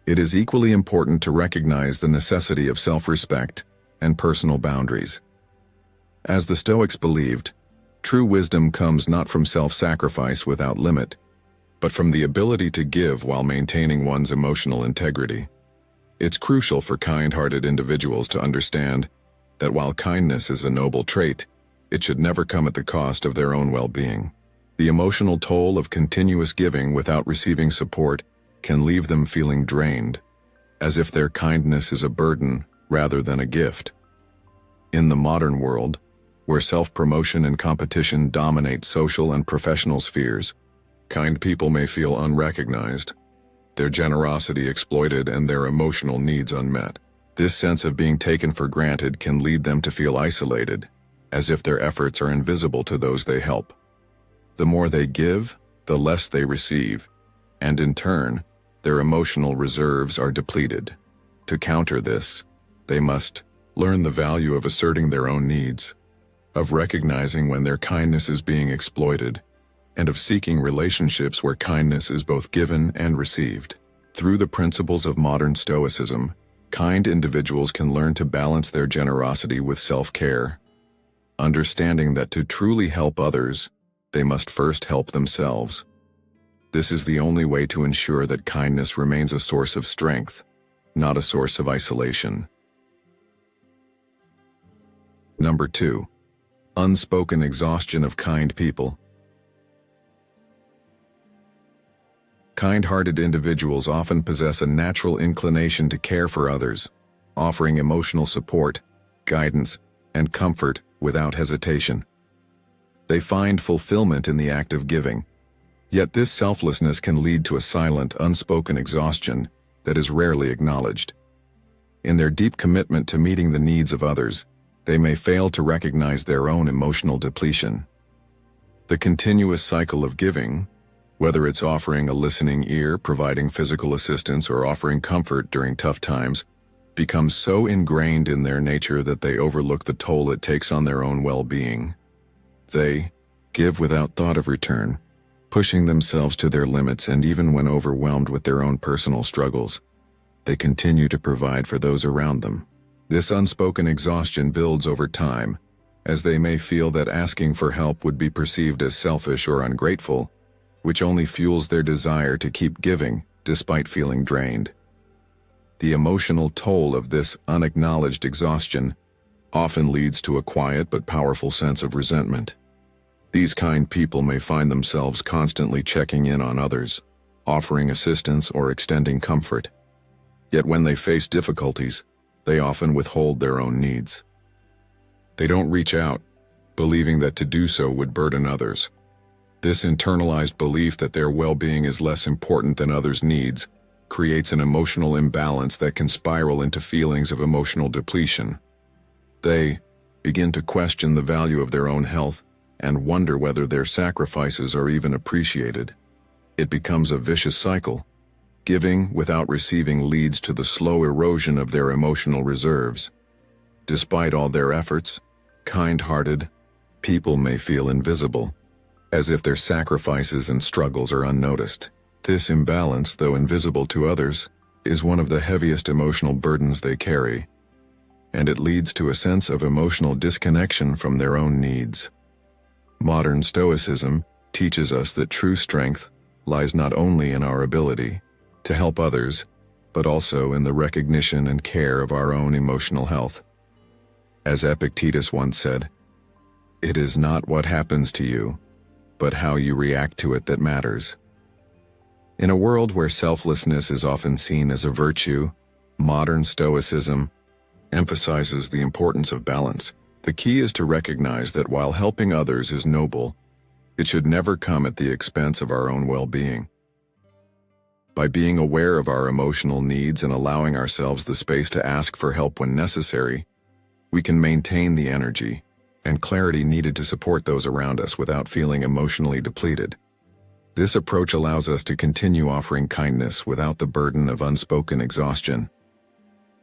it is equally important to recognize the necessity of self-respect and personal boundaries. As the Stoics believed, true wisdom comes not from self-sacrifice without limit, but from the ability to give while maintaining one's emotional integrity. It's crucial for kind-hearted individuals to understand that while kindness is a noble trait, it should never come at the cost of their own well-being. The emotional toll of continuous giving without receiving support can leave them feeling drained, as if their kindness is a burden rather than a gift. In the modern world, where self-promotion and competition dominate social and professional spheres, kind people may feel unrecognized, their generosity exploited, and their emotional needs unmet. This sense of being taken for granted can lead them to feel isolated, as if their efforts are invisible to those they help. The more they give, the less they receive, and in turn, their emotional reserves are depleted. To counter this, they must learn the value of asserting their own needs, of recognizing when their kindness is being exploited, and of seeking relationships where kindness is both given and received. Through the principles of modern Stoicism, kind individuals can learn to balance their generosity with self-care. understanding that to truly help others, they must first help themselves. This is the only way to ensure that kindness remains a source of strength, not a source of isolation. Number 2. Unspoken exhaustion of kind people. Kind-hearted individuals often possess a natural inclination to care for others, offering emotional support, guidance, and comfort without hesitation. They find fulfillment in the act of giving, yet this selflessness can lead to a silent, unspoken exhaustion that is rarely acknowledged. In their deep commitment to meeting the needs of others, they may fail to recognize their own emotional depletion. The continuous cycle of giving, whether it's offering a listening ear, providing physical assistance, or offering comfort during tough times, becomes so ingrained in their nature that they overlook the toll it takes on their own well-being. They give without thought of return, pushing themselves to their limits, and even when overwhelmed with their own personal struggles, they continue to provide for those around them. This unspoken exhaustion builds over time, as they may feel that asking for help would be perceived as selfish or ungrateful, which only fuels their desire to keep giving despite feeling drained. The emotional toll of this unacknowledged exhaustion often leads to a quiet but powerful sense of resentment. These kind people may find themselves constantly checking in on others, offering assistance or extending comfort. Yet when they face difficulties, they often withhold their own needs. They don't reach out, believing that to do so would burden others. This internalized belief that their well-being is less important than others' needs creates an emotional imbalance that can spiral into feelings of emotional depletion. They begin to question the value of their own health and wonder whether their sacrifices are even appreciated. It becomes a vicious cycle. Giving without receiving leads to the slow erosion of their emotional reserves. Despite all their efforts, kind-hearted people may feel invisible, as if their sacrifices and struggles are unnoticed. This imbalance, though invisible to others, is one of the heaviest emotional burdens they carry, and it leads to a sense of emotional disconnection from their own needs. Modern Stoicism teaches us that true strength lies not only in our ability to help others, but also in the recognition and care of our own emotional health. As Epictetus once said, "It is not what happens to you, but how you react to it that matters." In a world where selflessness is often seen as a virtue, modern Stoicism emphasizes the importance of balance. The key is to recognize that while helping others is noble, it should never come at the expense of our own well-being. By being aware of our emotional needs and allowing ourselves the space to ask for help when necessary, we can maintain the energy and clarity needed to support those around us without feeling emotionally depleted. This approach allows us to continue offering kindness without the burden of unspoken exhaustion.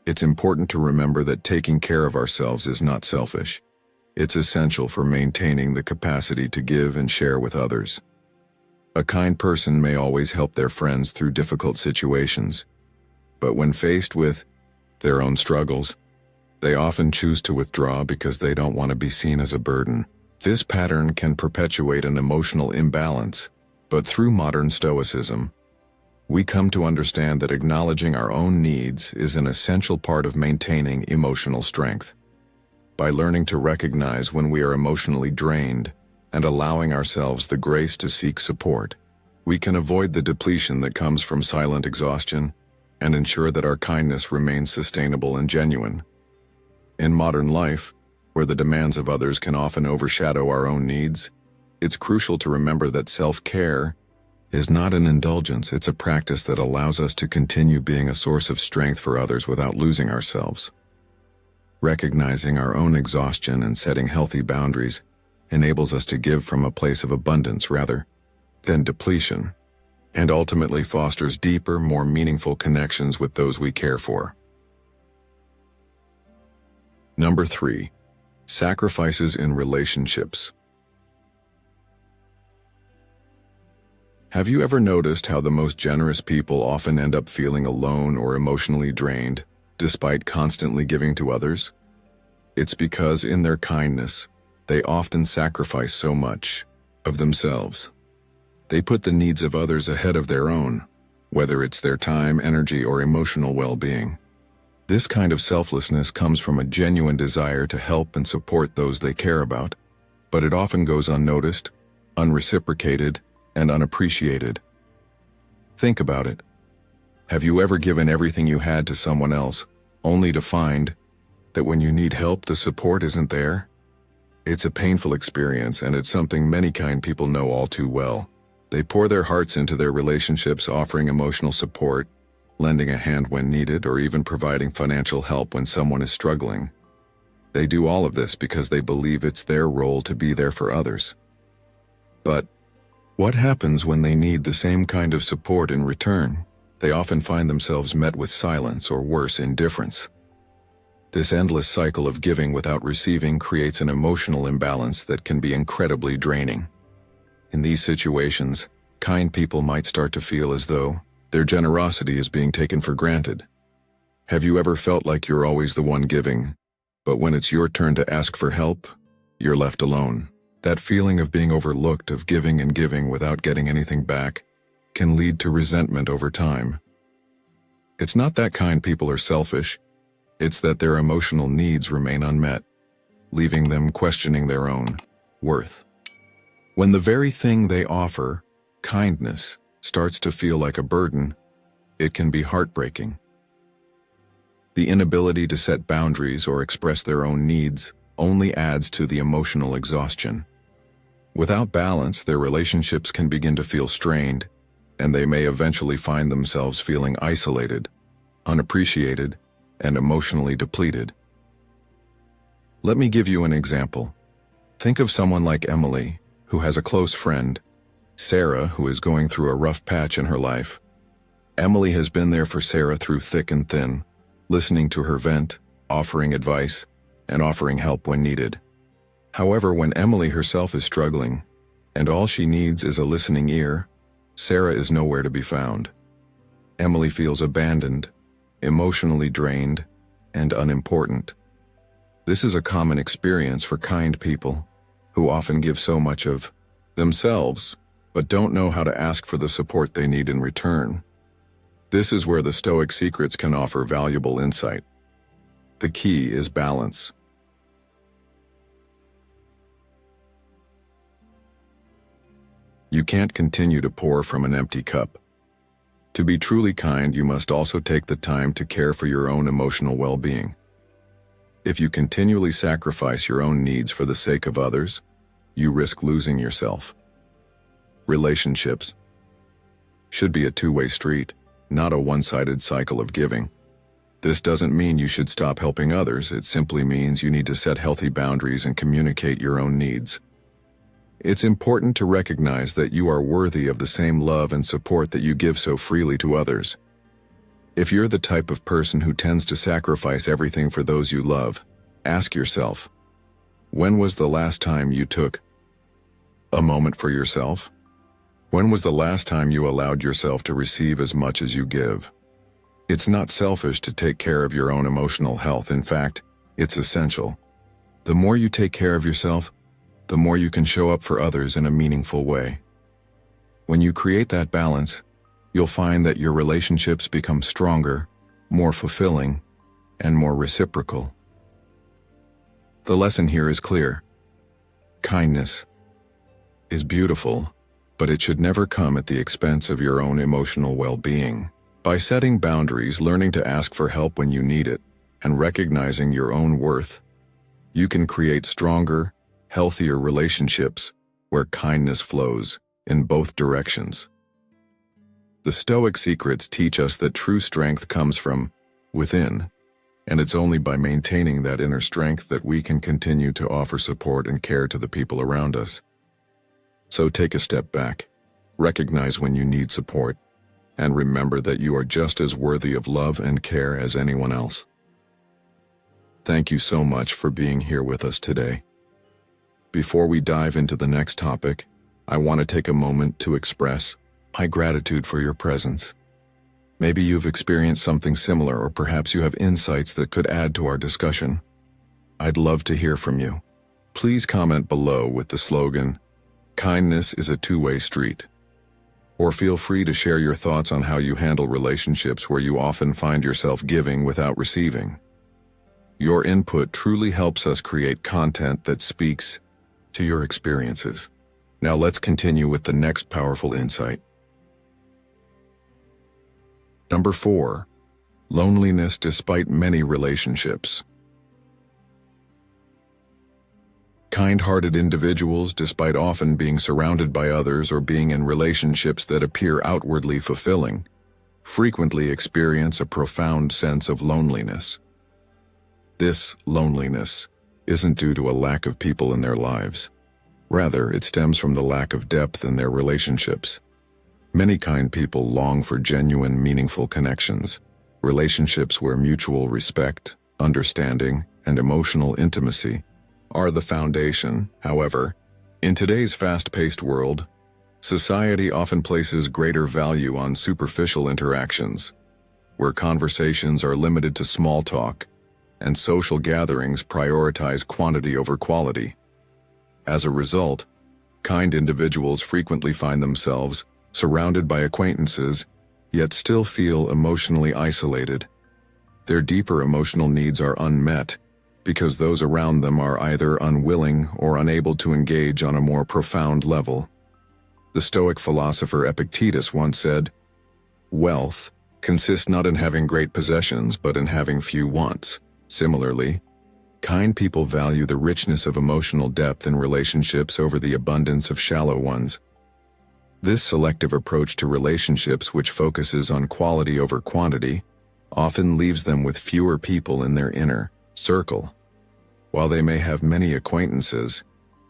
It's important to remember that taking care of ourselves is not selfish. It's essential for maintaining the capacity to give and share with others. A kind person may always help their friends through difficult situations, but when faced with their own struggles, they often choose to withdraw because they don't want to be seen as a burden. This pattern can perpetuate an emotional imbalance, but through modern Stoicism, we come to understand that acknowledging our own needs is an essential part of maintaining emotional strength. By learning to recognize when we are emotionally drained and allowing ourselves the grace to seek support, we can avoid the depletion that comes from silent exhaustion and ensure that our kindness remains sustainable and genuine. In modern life, where the demands of others can often overshadow our own needs, it's crucial to remember that self-care is not an indulgence, it's a practice that allows us to continue being a source of strength for others without losing ourselves. Recognizing our own exhaustion and setting healthy boundaries enables us to give from a place of abundance rather than depletion, and ultimately fosters deeper, more meaningful connections with those we care for. Number 3. Sacrifices in relationships. Have you ever noticed how the most generous people often end up feeling alone or emotionally drained, despite constantly giving to others? It's because in their kindness, They often sacrifice so much of themselves. They put the needs of others ahead of their own, whether it's their time, energy, or emotional well-being. This kind of selflessness comes from a genuine desire to help and support those they care about, but it often goes unnoticed, unreciprocated, and unappreciated. Think about it. Have you ever given everything you had to someone else, only to find that when you need help, the support isn't there? It's a painful experience, and it's something many kind people know all too well. They pour their hearts into their relationships, offering emotional support, lending a hand when needed, or even providing financial help when someone is struggling. They do all of this because they believe it's their role to be there for others. But what happens when they need the same kind of support in return? They often find themselves met with silence or worse, indifference. This endless cycle of giving without receiving creates an emotional imbalance that can be incredibly draining. In these situations, kind people might start to feel as though their generosity is being taken for granted. Have you ever felt like you're always the one giving, but when it's your turn to ask for help, you're left alone? That feeling of being overlooked, of giving and giving without getting anything back, can lead to resentment over time. It's not that kind people are selfish, it's that their emotional needs remain unmet, leaving them questioning their own worth. When the very thing they offer, kindness, starts to feel like a burden, it can be heartbreaking. The inability to set boundaries or express their own needs only adds to the emotional exhaustion. Without balance, their relationships can begin to feel strained, and they may eventually find themselves feeling isolated, unappreciated, and emotionally depleted. Let me give you an example. Think of someone like Emily, who has a close friend, Sarah, who is going through a rough patch in her life. Emily has been there for Sarah through thick and thin, listening to her vent, offering advice, and offering help when needed. However, when Emily herself is struggling, and all she needs is a listening ear, Sarah is nowhere to be found. Emily feels abandoned, emotionally drained, and unimportant. This is a common experience for kind people, who often give so much of themselves, but don't know how to ask for the support they need in return. This is where the Stoic secrets can offer valuable insight. The key is balance. You can't continue to pour from an empty cup. To be truly kind, you must also take the time to care for your own emotional well-being. If you continually sacrifice your own needs for the sake of others, you risk losing yourself. Relationships should be a two-way street, not a one-sided cycle of giving. This doesn't mean you should stop helping others. It simply means you need to set healthy boundaries and communicate your own needs. It's important to recognize that you are worthy of the same love and support that you give so freely to others. If you're the type of person who tends to sacrifice everything for those you love, ask yourself, when was the last time you took a moment for yourself? When was the last time you allowed yourself to receive as much as you give? It's not selfish to take care of your own emotional health. In fact, it's essential. The more you take care of yourself, the more you can show up for others in a meaningful way. When you create that balance, you'll find that your relationships become stronger, more fulfilling, and more reciprocal. The lesson here is clear. Kindness is beautiful, but it should never come at the expense of your own emotional well-being. By setting boundaries, learning to ask for help when you need it, and recognizing your own worth, you can create stronger, healthier relationships where kindness flows in both directions. The Stoic secrets teach us that true strength comes from within, and it's only by maintaining that inner strength that we can continue to offer support and care to the people around us. So take a step back, recognize when you need support, and remember that you are just as worthy of love and care as anyone else. Thank you so much for being here with us today. Before we dive into the next topic, I want to take a moment to express my gratitude for your presence. Maybe you've experienced something similar, or perhaps you have insights that could add to our discussion. I'd love to hear from you. Please comment below with the slogan, "Kindness is a two-way street." Or feel free to share your thoughts on how you handle relationships where you often find yourself giving without receiving. Your input truly helps us create content that speaks to your experiences. Now let's continue with the next powerful insight. Number 4. Loneliness despite many relationships. Kind-hearted individuals, despite often being surrounded by others or being in relationships that appear outwardly fulfilling, frequently experience a profound sense of loneliness. This loneliness isn't due to a lack of people in their lives. Rather, it stems from the lack of depth in their relationships. Many kind people long for genuine, meaningful connections, relationships where mutual respect, understanding, and emotional intimacy are the foundation. However, in today's fast-paced world, society often places greater value on superficial interactions, where conversations are limited to small talk, and social gatherings prioritize quantity over quality. As a result, kind individuals frequently find themselves surrounded by acquaintances, yet still feel emotionally isolated. Their deeper emotional needs are unmet, because those around them are either unwilling or unable to engage on a more profound level. The Stoic philosopher Epictetus once said, "Wealth consists not in having great possessions, but in having few wants." Similarly, kind people value the richness of emotional depth in relationships over the abundance of shallow ones. This selective approach to relationships, which focuses on quality over quantity, often leaves them with fewer people in their inner circle. While they may have many acquaintances,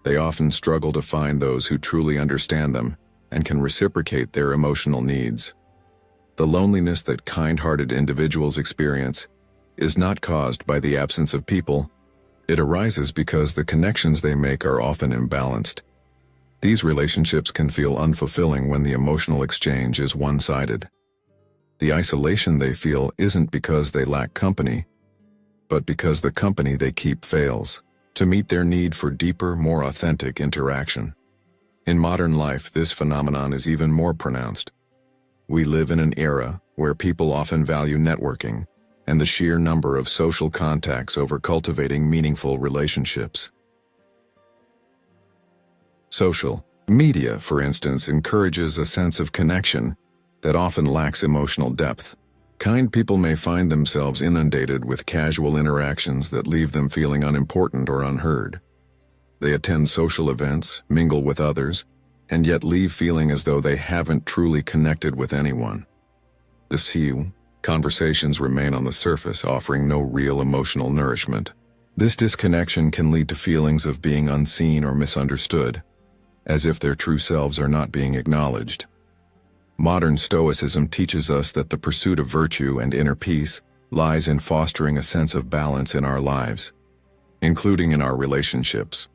they often struggle to find those who truly understand them and can reciprocate their emotional needs. The loneliness that kind-hearted individuals experience is not caused by the absence of people. It arises because the connections they make are often imbalanced. These relationships can feel unfulfilling when the emotional exchange is one-sided. The isolation they feel isn't because they lack company, but because the company they keep fails to meet their need for deeper, more authentic interaction. In modern life, this phenomenon is even more pronounced. We live in an era where people often value networking and the sheer number of social contacts over cultivating meaningful relationships. Social media, for instance, encourages a sense of connection that often lacks emotional depth. Kind people may find themselves inundated with casual interactions that leave them feeling unimportant or unheard. They attend social events, mingle with others, and yet leave feeling as though they haven't truly connected with anyone. The siyl, conversations remain on the surface, offering no real emotional nourishment. This disconnection can lead to feelings of being unseen or misunderstood, as if their true selves are not being acknowledged. Modern Stoicism teaches us that the pursuit of virtue and inner peace lies in fostering a sense of balance in our lives, including in our relationships.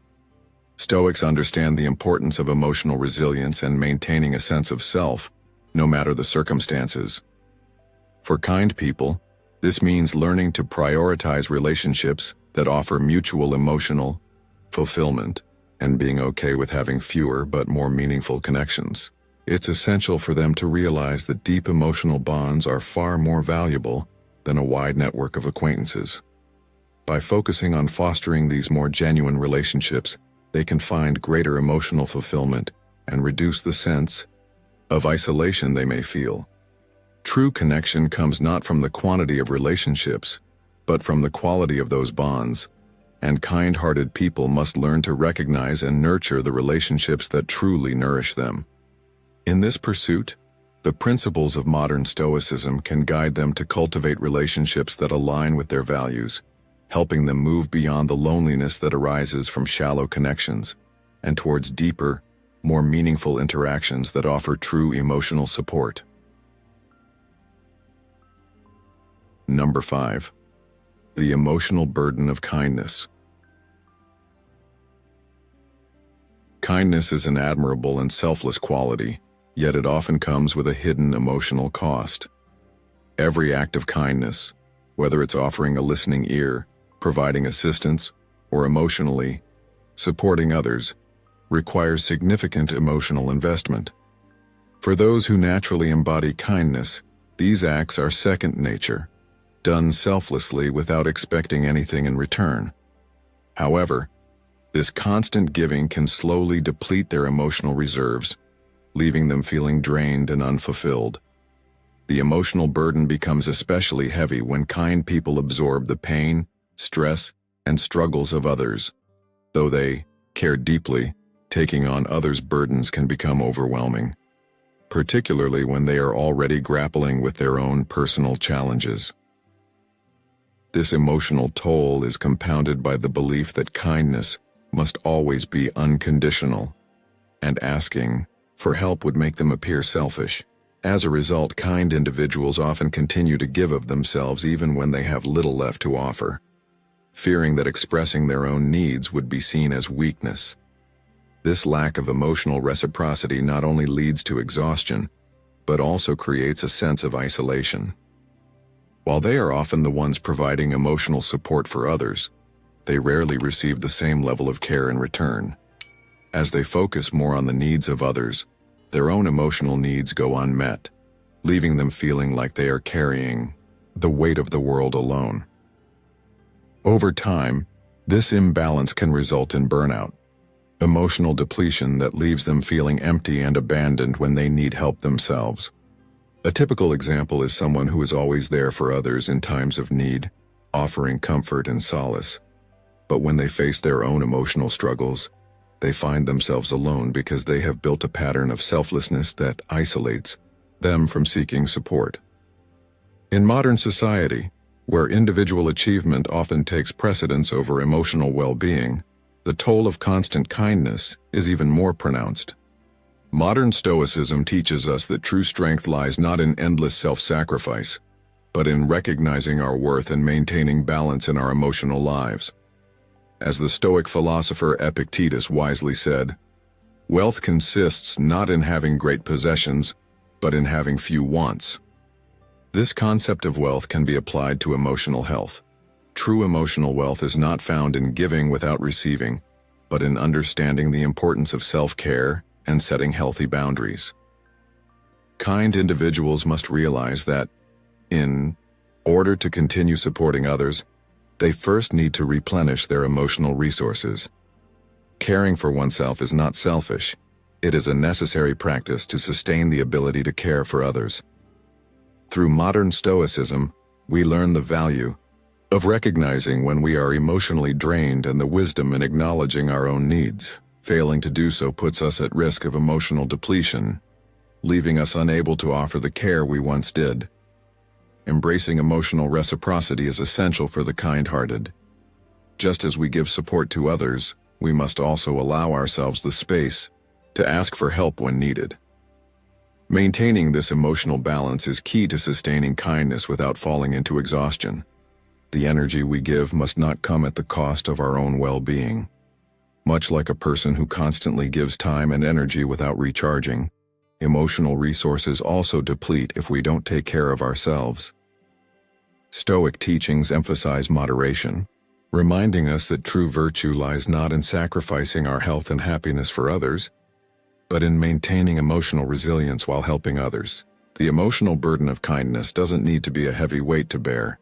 Stoics understand the importance of emotional resilience and maintaining a sense of self, no matter the circumstances. For kind people, this means learning to prioritize relationships that offer mutual emotional fulfillment and being okay with having fewer but more meaningful connections. It's essential for them to realize that deep emotional bonds are far more valuable than a wide network of acquaintances. By focusing on fostering these more genuine relationships, they can find greater emotional fulfillment and reduce the sense of isolation they may feel. True connection comes not from the quantity of relationships, but from the quality of those bonds, and kind-hearted people must learn to recognize and nurture the relationships that truly nourish them. In this pursuit, the principles of modern Stoicism can guide them to cultivate relationships that align with their values, helping them move beyond the loneliness that arises from shallow connections and towards deeper, more meaningful interactions that offer true emotional support. Number 5. The emotional burden of kindness. Kindness is an admirable and selfless quality, yet it often comes with a hidden emotional cost. Every act of kindness, whether it's offering a listening ear, providing assistance, or emotionally supporting others, requires significant emotional investment. For those who naturally embody kindness, these acts are second nature, done selflessly without expecting anything in return. However, this constant giving can slowly deplete their emotional reserves, leaving them feeling drained and unfulfilled. The emotional burden becomes especially heavy when kind people absorb the pain, stress, and struggles of others. Though they care deeply, taking on others' burdens can become overwhelming, particularly when they are already grappling with their own personal challenges. This emotional toll is compounded by the belief that kindness must always be unconditional, and asking for help would make them appear selfish. As a result, kind individuals often continue to give of themselves even when they have little left to offer, fearing that expressing their own needs would be seen as weakness. This lack of emotional reciprocity not only leads to exhaustion, but also creates a sense of isolation. While they are often the ones providing emotional support for others, they rarely receive the same level of care in return. As they focus more on the needs of others, their own emotional needs go unmet, leaving them feeling like they are carrying the weight of the world alone. Over time, this imbalance can result in burnout, emotional depletion that leaves them feeling empty and abandoned when they need help themselves. A typical example is someone who is always there for others in times of need, offering comfort and solace. But when they face their own emotional struggles, they find themselves alone because they have built a pattern of selflessness that isolates them from seeking support. In modern society, where individual achievement often takes precedence over emotional well-being, the toll of constant kindness is even more pronounced. Modern Stoicism teaches us that true strength lies not in endless self-sacrifice, but in recognizing our worth and maintaining balance in our emotional lives. As the Stoic philosopher Epictetus wisely said, "Wealth consists not in having great possessions, but in having few wants." This concept of wealth can be applied to emotional health. True emotional wealth is not found in giving without receiving, but in understanding the importance of self-care and setting healthy boundaries. Kind individuals must realize that, in order to continue supporting others, they first need to replenish their emotional resources. Caring for oneself is not selfish. It is a necessary practice to sustain the ability to care for others. Through modern Stoicism, we learn the value of recognizing when we are emotionally drained and the wisdom in acknowledging our own needs. Failing to do so puts us at risk of emotional depletion, leaving us unable to offer the care we once did. Embracing emotional reciprocity is essential for the kind-hearted. Just as we give support to others, we must also allow ourselves the space to ask for help when needed. Maintaining this emotional balance is key to sustaining kindness without falling into exhaustion. The energy we give must not come at the cost of our own well-being. Much like a person who constantly gives time and energy without recharging, emotional resources also deplete if we don't take care of ourselves. Stoic teachings emphasize moderation, reminding us that true virtue lies not in sacrificing our health and happiness for others, but in maintaining emotional resilience while helping others. The emotional burden of kindness doesn't need to be a heavy weight to bear.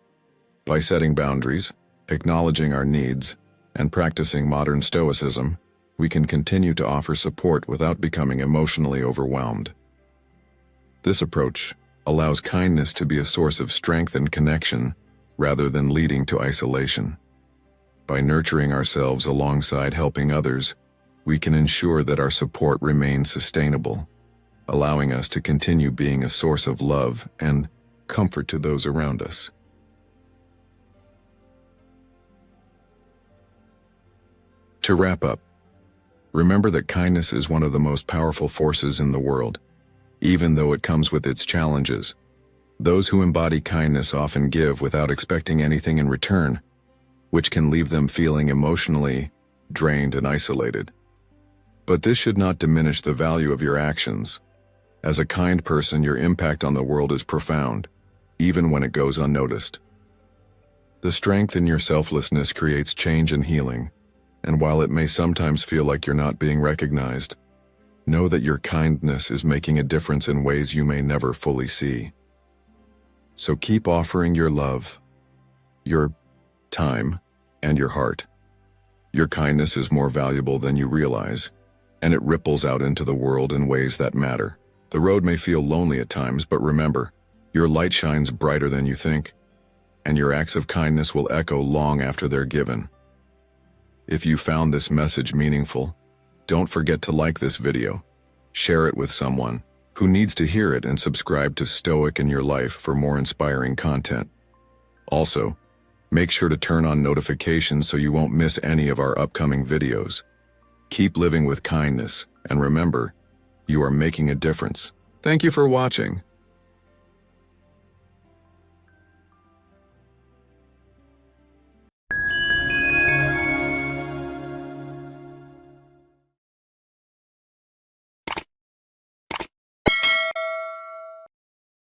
By setting boundaries, acknowledging our needs, and practicing modern Stoicism, we can continue to offer support without becoming emotionally overwhelmed. This approach allows kindness to be a source of strength and connection rather than leading to isolation. By nurturing ourselves alongside helping others, we can ensure that our support remains sustainable, allowing us to continue being a source of love and comfort to those around us. To wrap up, remember that kindness is one of the most powerful forces in the world, even though it comes with its challenges. Those who embody kindness often give without expecting anything in return, which can leave them feeling emotionally drained and isolated. But this should not diminish the value of your actions. As a kind person, your impact on the world is profound, even when it goes unnoticed. The strength in your selflessness creates change and healing, And while it may sometimes feel like you're not being recognized, know that your kindness is making a difference in ways you may never fully see. So keep offering your love, your time, and your heart. Your kindness is more valuable than you realize, and it ripples out into the world in ways that matter. The road may feel lonely at times, but remember, your light shines brighter than you think, and your acts of kindness will echo long after they're given. If you found this message meaningful, don't forget to like this video, share it with someone who needs to hear it, and subscribe to Stoic in Your Life for more inspiring content. Also, make sure to turn on notifications so you won't miss any of our upcoming videos. Keep living with kindness, and remember, you are making a difference. Thank you for watching.